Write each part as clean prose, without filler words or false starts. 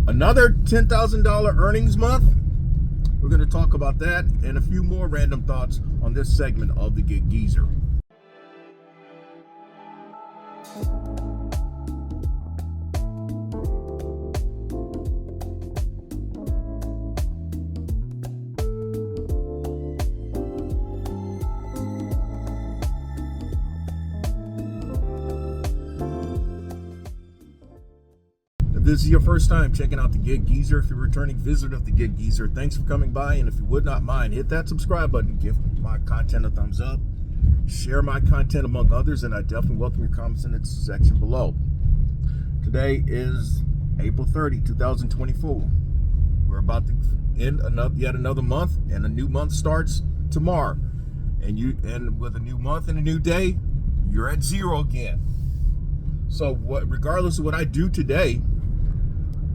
Another $10,000 earnings month. We're going to talk about that and a few more random thoughts on this segment of the Gig Geezer. If this is your first time checking out the Gig Geezer, if you're a returning visitor of the Gig Geezer, thanks for coming by. And if you would not mind, hit that subscribe button, give my content a thumbs up, share my content among others, and I definitely welcome your comments in the section below. Today is April 30, 2024. We're about to end yet another month, and a new month starts tomorrow. And with a new month and a new day, you're at zero again. So regardless of what I do today,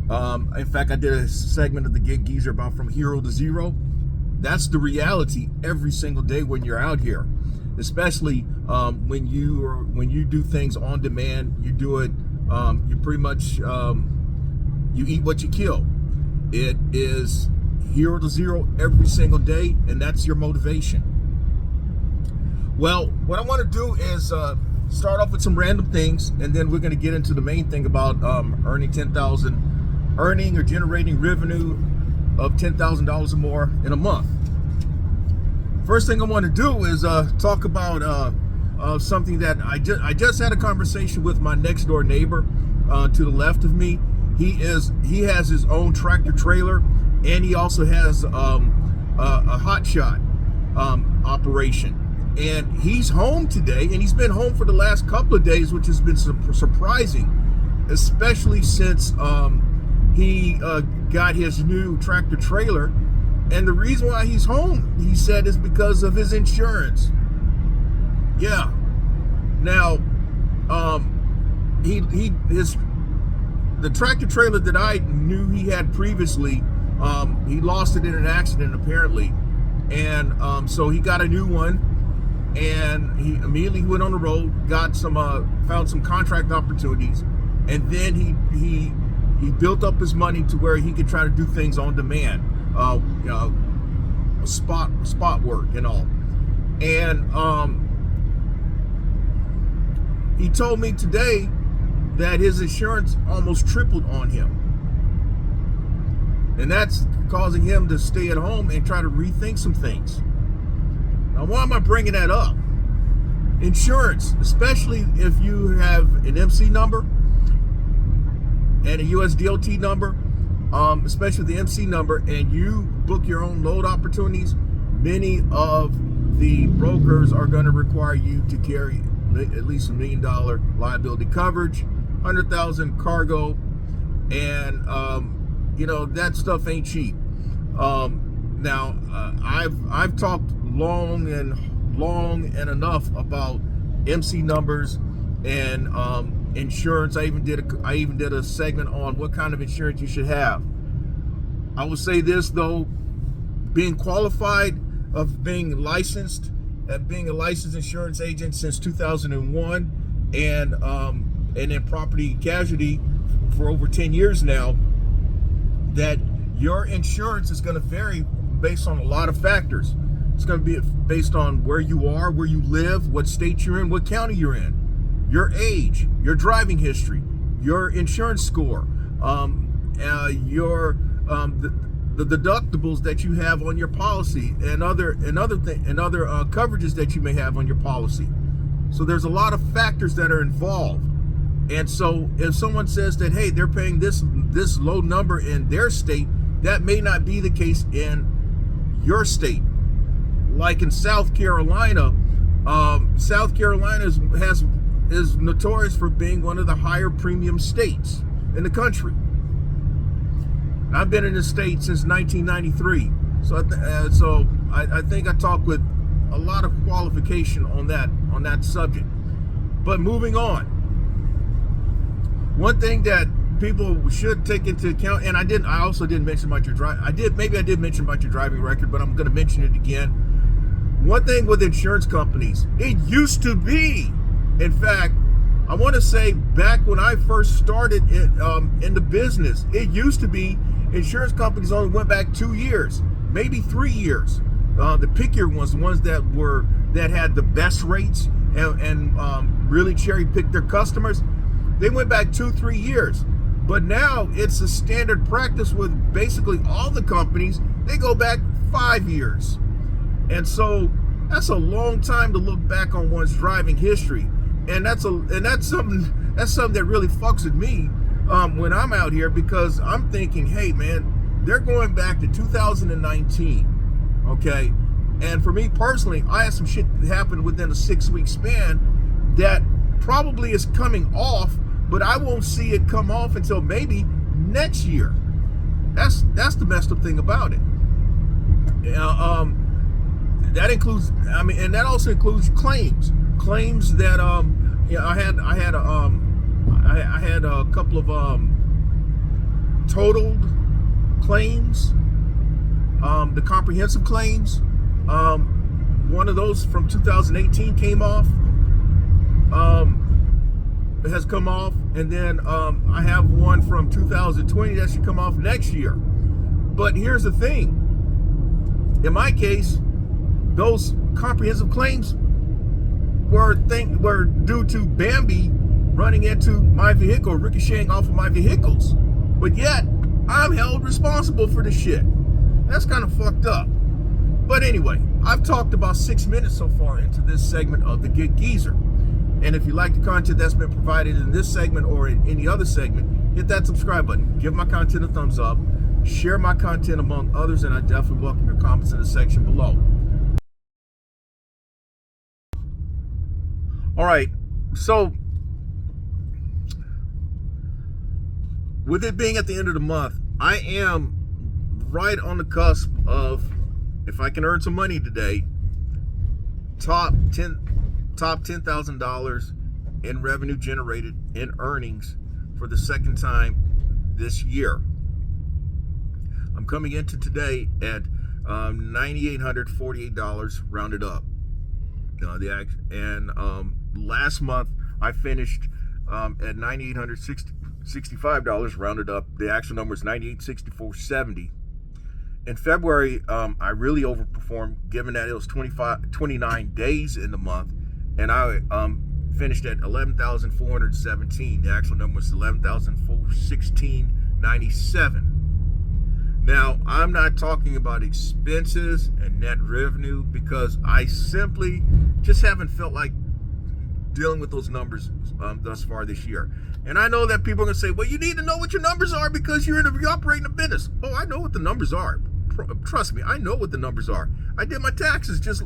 in fact, I did a segment of the Gig Geezer about from hero to zero. That's the reality every single day when you're out here, especially when you do things on demand. You do it. You pretty much you eat what you kill. It is hero to zero every single day, and that's your motivation. Well, what I want to do is start off with some random things, and then we're going to get into the main thing about earning or generating revenue of $10,000 or more in a month. First thing I want to do is talk about something that I just had a conversation with my next door neighbor to the left of me. He has his own tractor trailer, and he also has a hot shot operation. And he's home today, and he's been home for the last couple of days, which has been surprising, especially since he got his new tractor trailer. And the reason why he's home, he said, is because of his insurance. Yeah. Now, the tractor trailer that I knew he had previously, he lost it in an accident apparently, and so he got a new one, and he immediately went on the road, found some contract opportunities, and then he built up his money to where he could try to do things on demand, spot work and all. And he told me today that his insurance almost tripled on him, and that's causing him to stay at home and try to rethink some things. Now, why am I bringing that up? Insurance, especially if you have an MC number and a US DOT number, especially the MC number, and you book your own load opportunities, many of the brokers are going to require you to carry at least $1 million liability coverage, 100,000 cargo, and that stuff ain't cheap. Now, I've talked long and enough about MC numbers and insurance. I even did a segment on what kind of insurance you should have. I will say this though, being qualified, of being licensed, being a licensed insurance agent since 2001, and in property casualty for over 10 years now, that your insurance is going to vary based on a lot of factors. It's going to be based on where you are, where you live, what state you're in, what county you're in, your age, your driving history, your insurance score, the deductibles that you have on your policy, and other coverages that you may have on your policy. So there's a lot of factors that are involved. And so if someone says that, hey, they're paying this low number in their state, that may not be the case in your state. Like in South Carolina, South Carolina is notorious for being one of the higher premium states in the country. I've been in the state since 1993, so I think I talk with a lot of qualification on that subject. But moving on, one thing that people should take into account, and I also didn't mention about your I did mention about your driving record, but I'm going to mention it again. One thing with insurance companies, it used to be, in fact, I want to say back when I first started in the business, it used to be insurance companies only went back 2 years, maybe 3 years. The pickier ones, the ones that had the best rates and really cherry picked their customers, they went back 2-3 years. But now it's a standard practice with basically all the companies. They go back 5 years, and so that's a long time to look back on one's driving history. And that's something that really fucks with me when I'm out here, because I'm thinking, hey man, they're going back to 2019, okay? And for me personally, I had some shit that happened within a 6-week span that probably is coming off, but I won't see it come off until maybe next year. That's the messed up thing about it. That includes, and that also includes claims that I had a couple of totaled claims, the comprehensive claims. One of those from 2018 came off. It has come off, and then I have one from 2020 that should come off next year. But here's the thing. In my case, those comprehensive claims were due to Bambi running into my vehicle, ricocheting off of my vehicles. But yet, I'm held responsible for the shit. That's kind of fucked up. But anyway, I've talked about 6 minutes so far into this segment of the Get Geezer. And if you like the content that's been provided in this segment or in any other segment, hit that subscribe button. Give my content a thumbs up. Share my content among others, and I definitely welcome your comments in the section below. All right, so with it being at the end of the month, I am right on the cusp of, if I can earn some money today, top $10,000 in revenue generated in earnings for the second time this year. I'm coming into today at $9,848 rounded up. Last month I finished at $9,865 rounded up. The actual number is $9,864.70. In February, I really overperformed, given that it was 29 days in the month, and I finished at $11,417. The actual number was $11,416.97. Now, I'm not talking about expenses and net revenue, because I simply just haven't felt like dealing with those numbers thus far this year. And I know that people are going to say, well, you need to know what your numbers are because you're operating a business. Oh, I know what the numbers are. Trust me, I know what the numbers are. I did my taxes just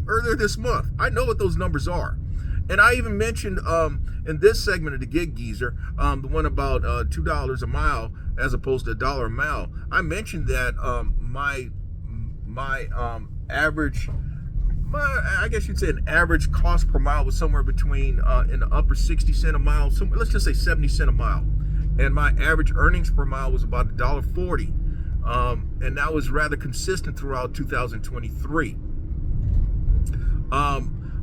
earlier this month. I know what those numbers are. And I even mentioned in this segment of the Gig Geezer, the one about $2 a mile as opposed to $1 a mile. I mentioned that my average, I guess you'd say an average cost per mile was somewhere between in the upper 60 cent a mile, let's just say 70 cent a mile. And my average earnings per mile was about $1.40. And that was rather consistent throughout 2023.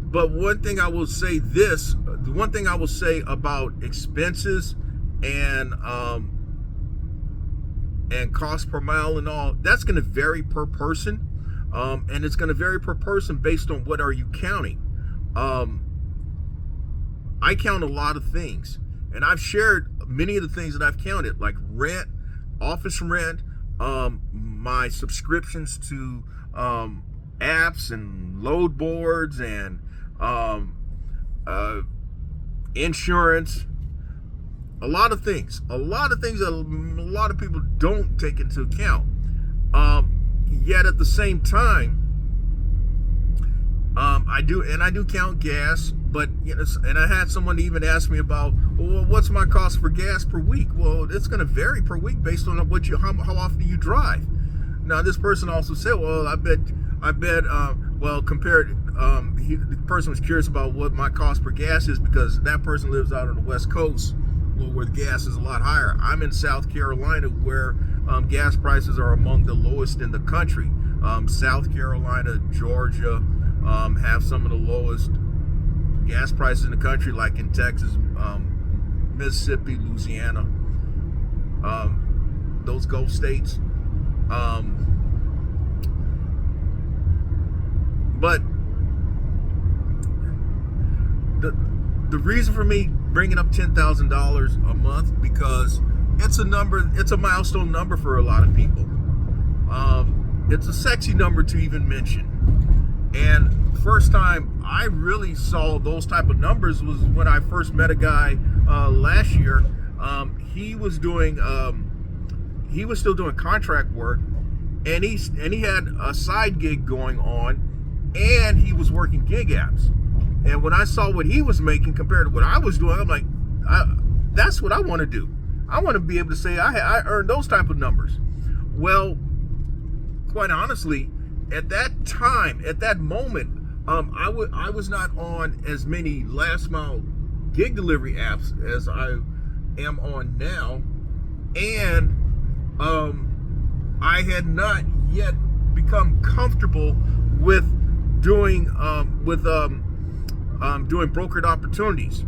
But one thing I will say the one thing I will say about expenses and cost per mile and all, that's going to vary per person. And it's going to vary per person based on what are you counting. I count a lot of things, and I've shared many of the things that I've counted, like rent, office rent, my subscriptions to apps and load boards and insurance, a lot of things that a lot of people don't take into account. Yet at the same time, I do count gas, but and I had someone even ask me about, well, what's my cost for gas per week? Well, it's going to vary per week based on how often you drive. Now, this person also said, well, I bet, well, compared, the person was curious about what my cost per gas is, because that person lives out on the West Coast, where the gas is a lot higher. I'm in South Carolina, where gas prices are among the lowest in the country. South Carolina, Georgia have some of the lowest gas prices in the country, like in Texas, Mississippi, Louisiana, those Gulf states. But the reason for me bringing up $10,000 a month, because it's a number, it's a milestone number for a lot of people. It's a sexy number to even mention. And first time I really saw those type of numbers was when I first met a guy last year. He was still doing contract work, and he had a side gig going on, and he was working gig apps. And when I saw what he was making compared to what I was doing, I'm like, that's what I want to do. I want to be able to say I earned those type of numbers. Well, quite honestly, at that time, at that moment, I was not on as many last mile gig delivery apps as I am on now, and I had not yet become comfortable with doing doing brokered opportunities.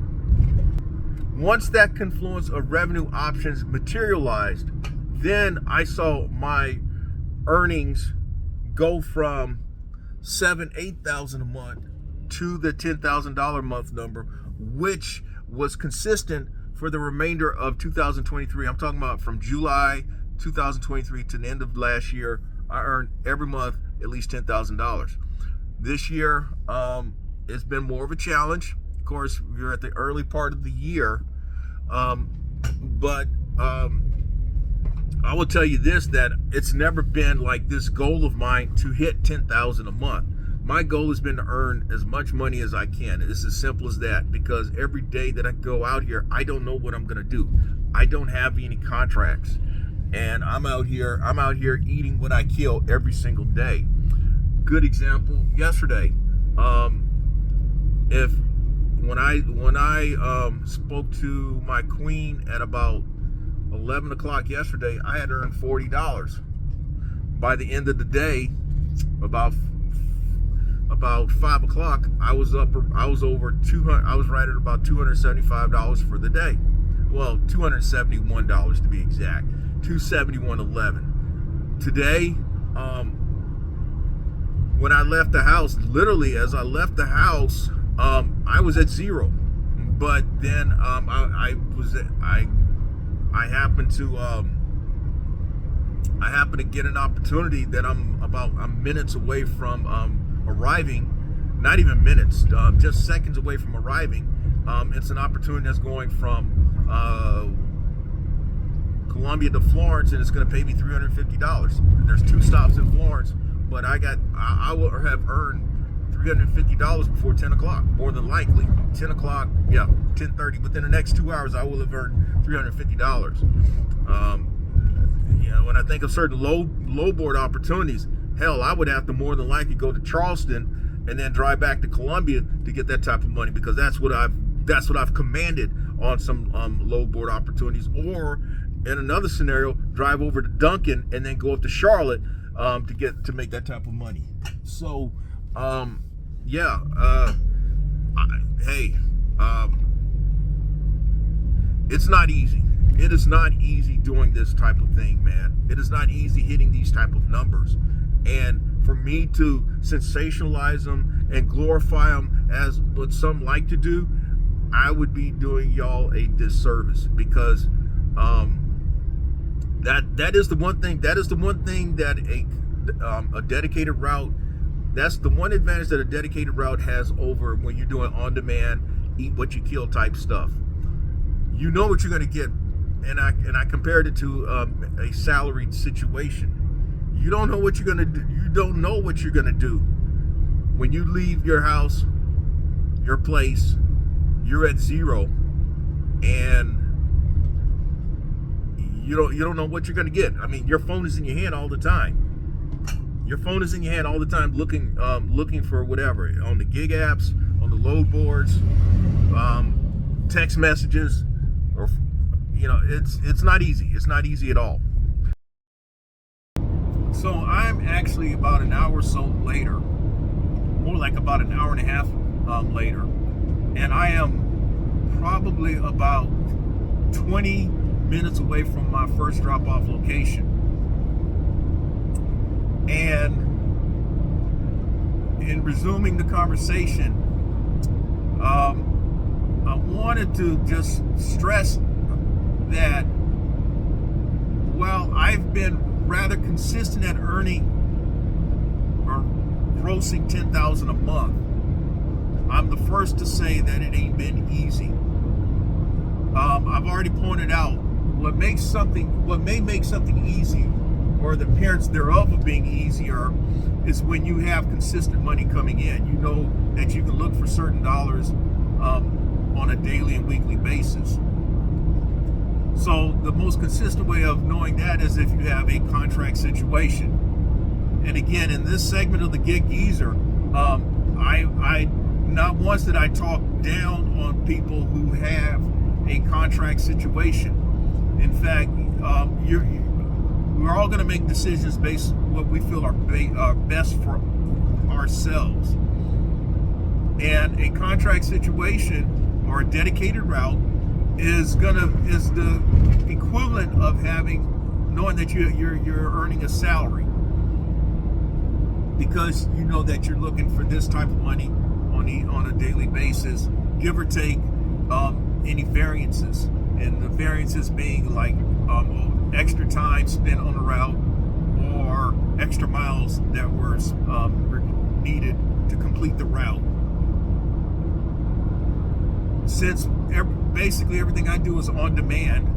Once that confluence of revenue options materialized, then I saw my earnings go from $7,000-8,000 a month to the $10,000 a month number, which was consistent for the remainder of 2023. I'm talking about from July 2023 to the end of last year. I earned every month at least $10,000. This year, it's been more of a challenge. Of course, we're at the early part of the year, but I will tell you this, that it's never been like this goal of mine to hit $10,000 a month. My goal has been to earn as much money as I can. It's as simple as that, because every day that I go out here, I don't know what I'm gonna do. I don't have any contracts, and I'm out here eating what I kill every single day. Good example, yesterday, when I spoke to my queen at about 11 o'clock yesterday, I had earned $40. By the end of the day, about 5 o'clock, I was over 200. I was right at about $275 for the day. Well, $271 to be exact. $271.11. Today, when I left the house, literally as I left the house, I was at zero. But then I happened to get an opportunity that I'm minutes away from arriving. Not even minutes, just seconds away from arriving. It's an opportunity that's going from Columbia to Florence, and it's going to pay me $350. There's 2 stops in Florence, but I will have earned $350 before 10 o'clock, more than likely. 10 o'clock, yeah, 10:30. Within the next 2 hours, I will have earned $350. When I think of certain low board opportunities, hell, I would have to more than likely go to Charleston and then drive back to Columbia to get that type of money, because that's what I've commanded on some low board opportunities. Or in another scenario, drive over to Duncan and then go up to Charlotte to make that type of money. So it's not easy. It is not easy doing this type of thing, man. It is not easy hitting these type of numbers. And for me to sensationalize them and glorify them as what some like to do, I would be doing y'all a disservice, because that is the one thing. That is the one thing that a dedicated route. That's the one advantage that a dedicated route has over when you're doing on-demand, eat what you kill type stuff. You know what you're going to get, and I compared it to a salaried situation. You don't know what you're going to do. You don't know what you're going to do when you leave your house, your place. You're at zero, and you don't know what you're going to get. I mean, your phone is in your hand all the time. Your phone is in your hand all the time, looking for whatever on the gig apps, on the load boards, text messages, or it's not easy. It's not easy at all. So I'm actually about an hour or so later, more like about an hour and a half later. and I am probably about 20 minutes away from my first drop-off location. And in resuming the conversation, I wanted to just stress that while I've been rather consistent at earning or grossing $10,000 a month, I'm the first to say that it ain't been easy. I've already pointed out what may make something easy, or the appearance thereof of being easier, is when you have consistent money coming in. You know that you can look for certain dollars on a daily and weekly basis. So the most consistent way of knowing that is if you have a contract situation. And again, in this segment of the Gig Geezer, I not once did I talk down on people who have a contract situation. In fact, we're all going to make decisions based on what we feel are best for ourselves. And a contract situation or a dedicated route is the equivalent of knowing that you're earning a salary, because you know that you're looking for this type of money on a daily basis, give or take any variances, and the variances being like extra time spent on the route or extra miles that were needed to complete the route. Since basically everything I do is on demand,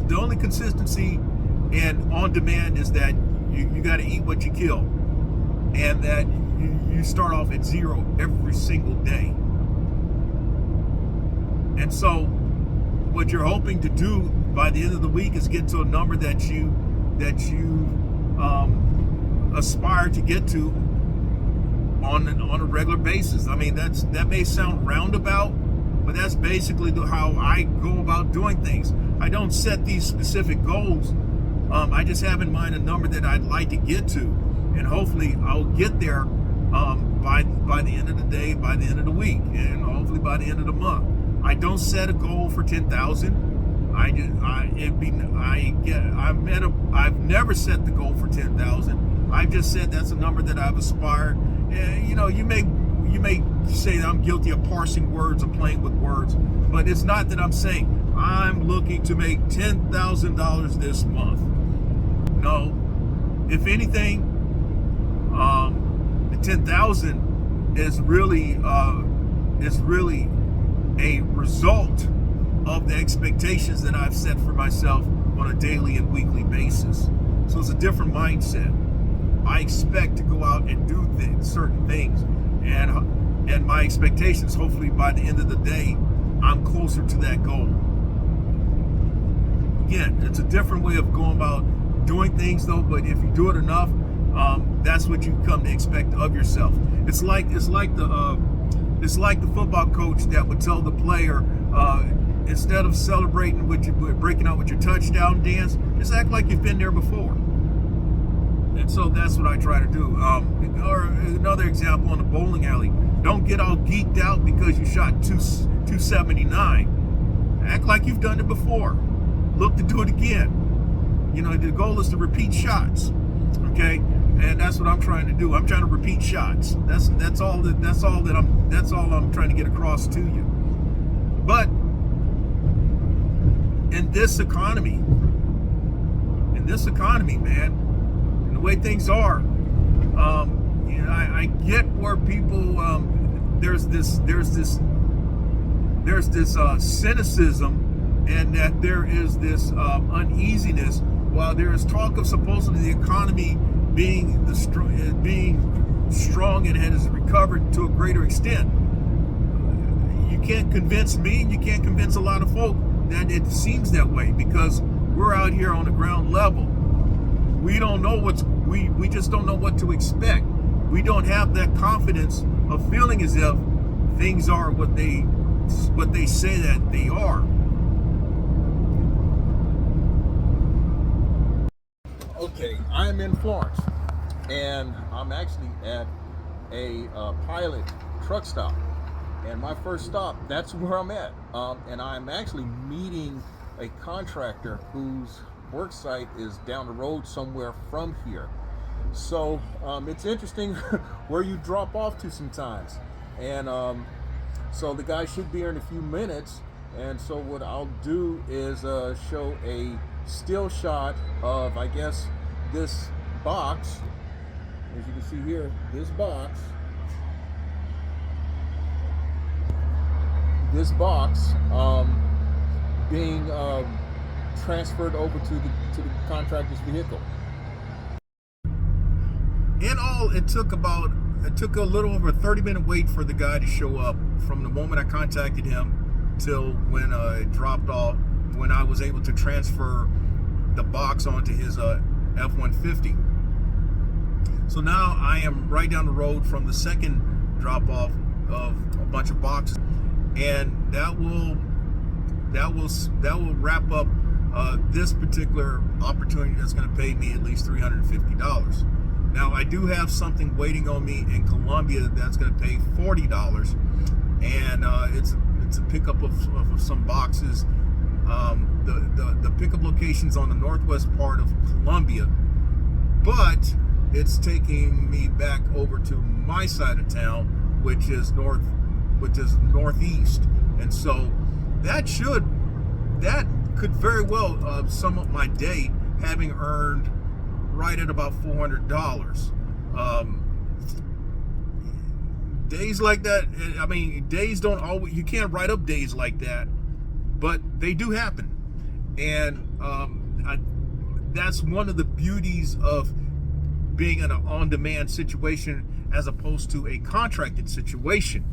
the only consistency in on demand is that you got to eat what you kill, and that you start off at zero every single day. And so what you're hoping to do by the end of the week is get to a number that you aspire to get to on a regular basis. I mean, that may sound roundabout, but that's basically how I go about doing things. I don't set these specific goals. I just have in mind a number that I'd like to get to, and hopefully I'll get there by the end of the day, by the end of the week, and hopefully by the end of the month. I don't set a goal for 10,000. I've never set the goal for 10,000. I've just said that's a number that I've aspired. You know, you may say that I'm guilty of parsing words or playing with words, but it's not that I'm saying I'm looking to make $10,000 this month. No, if anything, the 10,000 is really a result of the expectations that I've set for myself on a daily and weekly basis. So it's a different mindset. I expect to go out and do certain things, and my expectations, hopefully by the end of the day, I'm closer to that goal. Again, it's a different way of going about doing things, though. But if you do it enough, that's what you come to expect of yourself. It's like the football coach that would tell the player, instead of celebrating breaking out with your touchdown dance, just act like you've been there before. And so that's what I try to do. Or another example on the bowling alley: don't get all geeked out because you shot 279. Act like you've done it before. Look to do it again. You know, the goal is to repeat shots. Okay, and that's what I'm trying to do. I'm trying to repeat shots. That's all I'm trying to get across to you. But in this economy, man, and the way things are, you know, I get where people there's this cynicism, and that there is this uneasiness. While there is talk of supposedly the economy being strong and has recovered to a greater extent, you can't convince me, and you can't convince a lot of folk that it seems that way, because we're out here on the ground level. We don't know we just don't know what to expect. We don't have that confidence of feeling as if things are what they say that they are. Okay, I'm in Florence. and I'm actually at a pilot truck stop. And my first stop, that's where I'm at. And I'm actually meeting a contractor whose work site is down the road somewhere from here. So it's interesting where you drop off to sometimes. And so the guy should be here in a few minutes. And so what I'll do is show a still shot of, I guess, this box. As you can see here, this box. Being transferred over to the contractor's vehicle. In all, it took a little over a 30-minute wait for the guy to show up from the moment I contacted him till when it dropped off, when I was able to transfer the box onto his F-150. So now I am right down the road from the second drop off of a bunch of boxes. And that will wrap up this particular opportunity that's going to pay me at least $350. Now I do have something waiting on me in Columbia that's going to pay $40, and it's a pickup of some boxes. The pickup location's on the northwest part of Columbia, but it's taking me back over to my side of town, which is northeast, and so that could very well sum up my day, having earned right at about $400. Days like that, I mean, days don't always, you can't write up days like that, but they do happen. And that's one of the beauties of being in an on-demand situation as opposed to a contracted situation.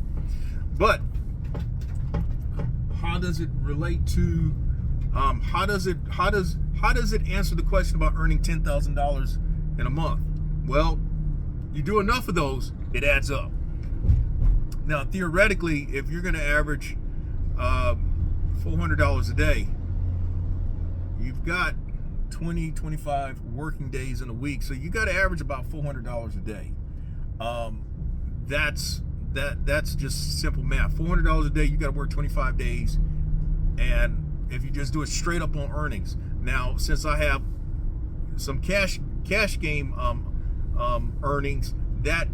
But how does it relate to how does it answer the question about earning $10,000 in a month? Well, you do enough of those, it adds up. Now, theoretically, if you're going to average $400 a day, you've got 25 working days in a week, so you got to average about $400 a day. That's just simple math. $400 a day, you got to work 25 days, and if you just do it straight up on earnings. Now, since I have some cash game earnings, that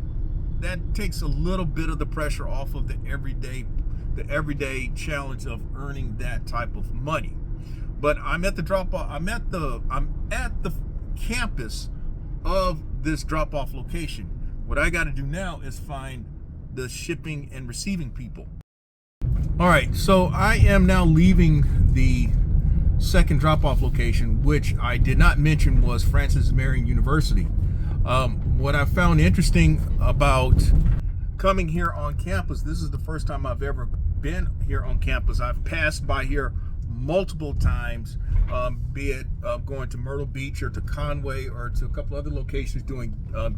takes a little bit of the pressure off of the everyday challenge of earning that type of money. But I'm at the drop-off. I'm at the campus of this drop-off location. What I got to do now is find the shipping and receiving people. All right, so I am now leaving the second drop-off location, which I did not mention was Francis Marion University. What I found interesting about coming here on campus, this is the first time I've ever been here on campus. I've passed by here multiple times, be it going to Myrtle Beach or to Conway or to a couple other locations doing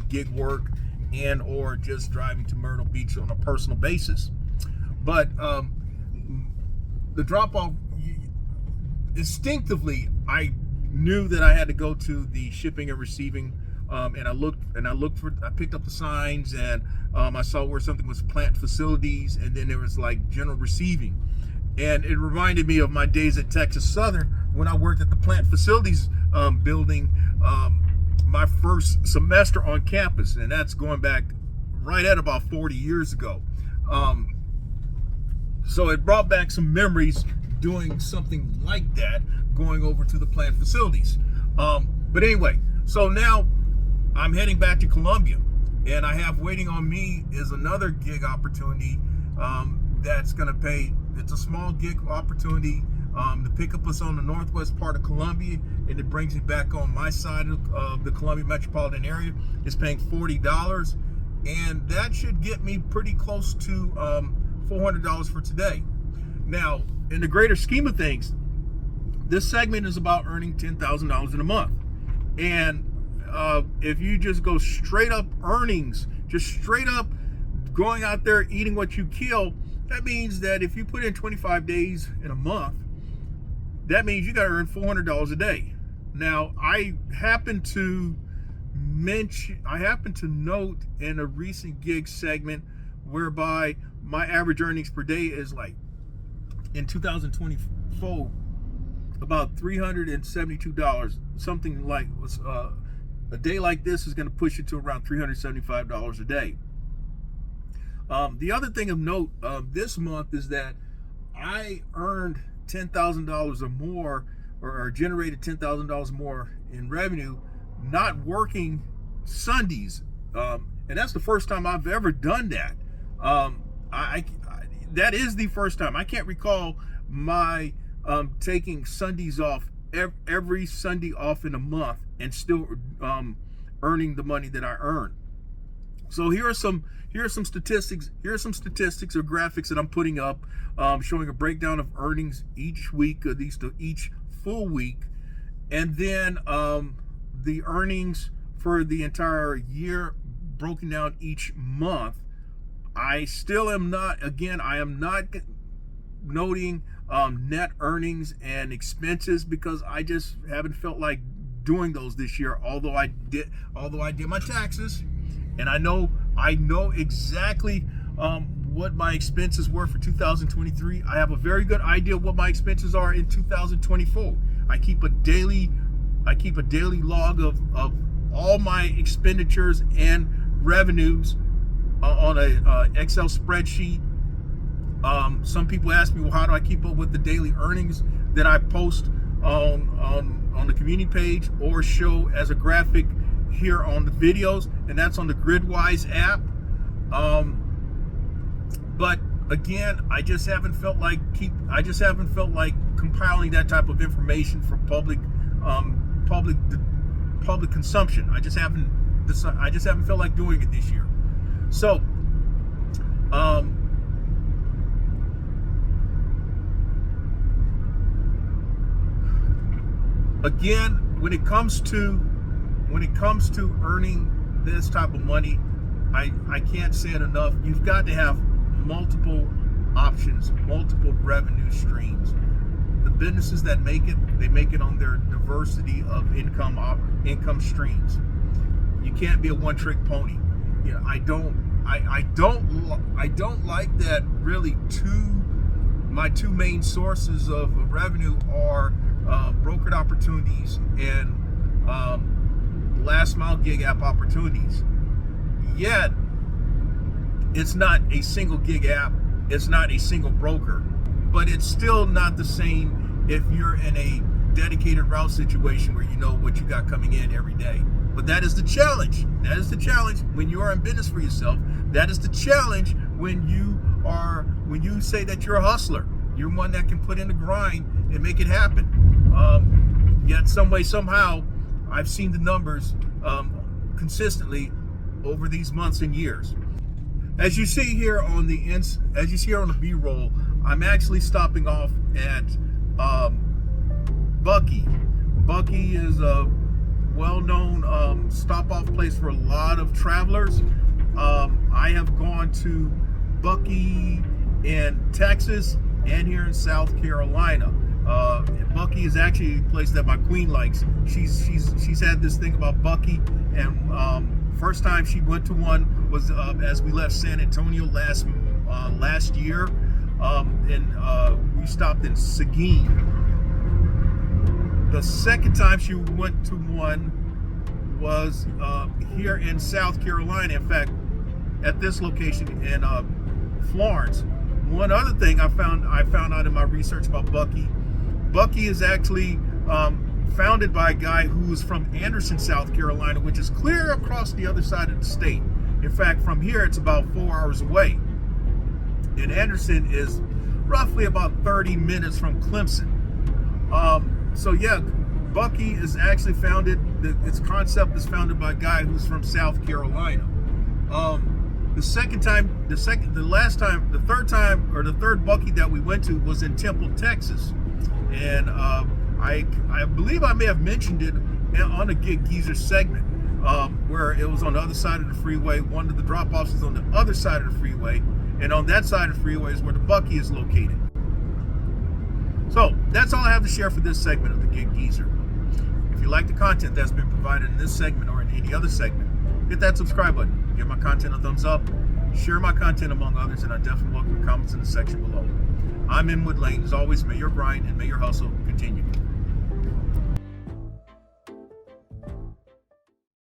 gig work, and or just driving to Myrtle Beach on a personal basis. But the drop-off, instinctively, I knew that I had to go to the shipping and receiving, and I picked up the signs, and I saw where something was plant facilities, and then there was like general receiving. And it reminded me of my days at Texas Southern when I worked at the plant facilities building my first semester on campus, and that's going back right at about 40 years ago. So it brought back some memories doing something like that, going over to the plant facilities. But anyway, so now I'm heading back to Columbia, and I have waiting on me is another gig opportunity that's going to pay. It's a small gig opportunity to pick up us on the northwest part of Columbia, and it brings me back on my side of the Columbia metropolitan area. It's paying $40, and that should get me pretty close to $400 for today. Now, in the greater scheme of things, this segment is about earning $10,000 in a month. And if you just go straight up earnings, just straight up going out there eating what you kill, that means that if you put in 25 days in a month, that means you got to earn $400 a day. Now, I happen to to note in a recent gig segment whereby my average earnings per day is like in 2024 about $372, something like a day like this is going to push it to around $375 a day. The other thing of note this month is that I earned $10,000 or more, or generated $10,000 more in revenue, not working Sundays, and that's the first time I've ever done that. That is the first time. I can't recall my taking Sundays off, every Sunday off in a month, and still earning the money that I earn. So here are some statistics. Here are some statistics or graphics that I'm putting up, showing a breakdown of earnings each week, at least each full week, and then the earnings for the entire year broken down each month. I still am not, again, I am not noting net earnings and expenses because I just haven't felt like doing those this year, although I did my taxes, and I know exactly what my expenses were for 2023. I have a very good idea what my expenses are in 2024. I keep a daily log of all my expenditures and revenues on a Excel spreadsheet. Some people ask me, well, how do I keep up with the daily earnings that I post on the community page or show as a graphic here on the videos, and that's on the Gridwise app. But again, I just haven't felt like compiling that type of information for public consumption. I just haven't felt like doing it this year. So again, when it comes to earning this type of money, I can't say it enough. You've got to have multiple options, multiple revenue streams. The businesses that make it on their diversity of income streams. You can't be a one-trick pony. You know, I don't like that. Really, my two main sources of revenue are brokered opportunities and last mile gig app opportunities. Yet it's not a single gig app, it's not a single broker, but it's still not the same if you're in a dedicated route situation where you know what you got coming in every day. But that is the challenge. That is the challenge when you are in business for yourself. That is the challenge when you say that you're a hustler. You're one that can put in the grind and make it happen. Yet some way, somehow, I've seen the numbers consistently over these months and years. As you see here on the B-roll, I'm actually stopping off at Bucky. Bucky is a well-known stop-off place for a lot of travelers. I have gone to Bucky in Texas and here in South Carolina. Bucky is actually a place that my queen likes. She's had this thing about Bucky, and first time she went to one was as we left San Antonio last year, and we stopped in Seguin. The second time she went to one was here in South Carolina. In fact, at this location in Florence. One other thing I found out in my research about Bucky. Bucky is actually founded by a guy who is from Anderson, South Carolina, which is clear across the other side of the state. In fact, from here, it's about 4 hours away. And Anderson is roughly about 30 minutes from Clemson. So yeah, Bucky is actually its concept is founded by a guy who's from South Carolina. The third Bucky that we went to was in Temple, Texas. And I believe I may have mentioned it on a Gig Geezer segment, where it was on the other side of the freeway. One of the drop-offs is on the other side of the freeway, and on that side of the freeway is where the Bucky is located. So that's all I have to share for this segment of the Gig Geezer. If you like the content that's been provided in this segment or in any other segment, hit that subscribe button. Give my content a thumbs up. Share my content among others, and I definitely welcome your comments in the section below. I'm Inwood Lane. As always, may your grind and may your hustle continue.